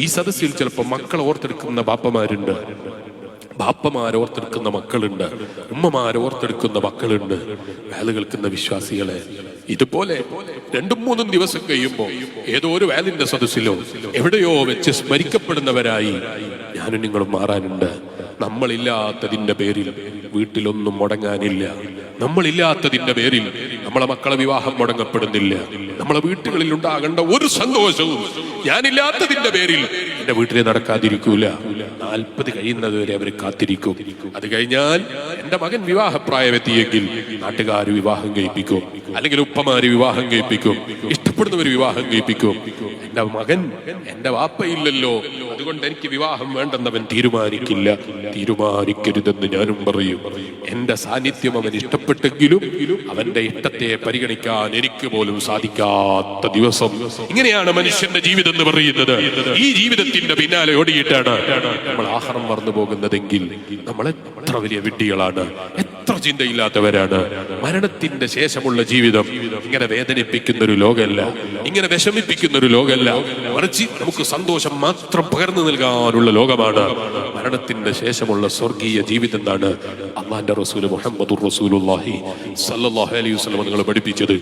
ഈ സദസ്സിൽ ചിലപ്പോൾ മക്കൾ ഓർത്തെടുക്കുന്ന ബാപ്പമാരുണ്ട്, ബാപ്പമാരോർത്തെടുക്കുന്ന മക്കളുണ്ട്, ഉമ്മമാരോർത്തെടുക്കുന്ന മക്കളുണ്ട്. വേല കേൾക്കുന്ന വിശ്വാസികളെ, ഇതുപോലെ 2-3 ദിവസം കഴിയുമ്പോൾ ഏതോ ഒരു വേലിന്റെ സദസ്സിലോ എവിടെയോ വെച്ച് സ്മരിക്കപ്പെടുന്നവരായി ഞാനും നിങ്ങളും മാറാനുണ്ട്. നമ്മളില്ലാത്തതിന്റെ പേരിൽ വീട്ടിലൊന്നും മുടങ്ങാനില്ല. നമ്മളില്ലാത്തതിന്റെ പേരിൽ നമ്മളെ മക്കളെ വിവാഹം മുടങ്ങപ്പെടുന്നില്ല. നമ്മളെ വീട്ടുകളിൽ ഉണ്ടാകേണ്ട ഒരു സന്തോഷവും ഞാനില്ലാത്തതിന്റെ പേരിൽ എന്റെ വീട്ടിൽ നടക്കാതിരിക്കൂല. 40 കഴിയുന്നത് വരെ അവർ കാത്തിരിക്കും. അത് കഴിഞ്ഞാൽ എന്റെ മകൻ വിവാഹപ്രായമെത്തിയെങ്കിൽ നാട്ടുകാർ വിവാഹം കഴിപ്പിക്കും, അല്ലെങ്കിൽ ഉപ്പമാര് വിവാഹം കഴിപ്പിക്കും, ഇഷ്ടപ്പെടുന്നവർ വിവാഹം കഴിപ്പിക്കും. എന്റെ മകൻ എന്റെ വാപ്പയില്ലല്ലോ, അതുകൊണ്ട് എനിക്ക് വിവാഹം വേണ്ടെന്നവൻ തീരുമാനിക്കില്ല. തീരുമാനിക്കരുതെന്ന് ഞാനും പറയും. എന്റെ സാന്നിധ്യം അവൻ ഇഷ്ടപ്പെട്ടെങ്കിലും അവന്റെ ഇഷ്ടത്തെ പരിഗണിക്കാൻ എനിക്ക് പോലും സാധിക്കാത്ത ദിവസം. ഇങ്ങനെയാണ് മനുഷ്യന്റെ ജീവിതം എന്ന് പറയുന്നത്. ഈ ജീവിതത്തിന്റെ പിന്നാലെ ഓടിയിട്ടാണ് നമ്മൾ ആഹാരം മറന്നു പോകുന്നതെങ്കിൽ നമ്മൾ എത്ര വലിയ വിഡ്ഢികളാണ്, എത്ര ചിന്തയില്ലാത്തവരാണ്. മരണത്തിന്റെ ശേഷമുള്ള ജീവിതം ഇങ്ങനെ വേദനിപ്പിക്കുന്ന ഒരു ലോകമല്ല, ഇങ്ങനെ വിഷമിപ്പിക്കുന്ന ഒരു ലോകമല്ല. മറിച്ച് നമുക്ക് സന്തോഷം മാത്രം പകർന്നു നൽകാനുള്ള ലോകമാണ് മരണത്തിന്റെ ശേഷമുള്ള സ്വർഗീയ ജീവിതം. എന്നാണ് അല്ലാഹുവിന്റെ റസൂൽ മുഹമ്മദുർ റസൂലുള്ളാഹി സ്വല്ലല്ലാഹു അലൈഹി വസല്ലം നിങ്ങൾ പഠിപ്പിച്ചത്.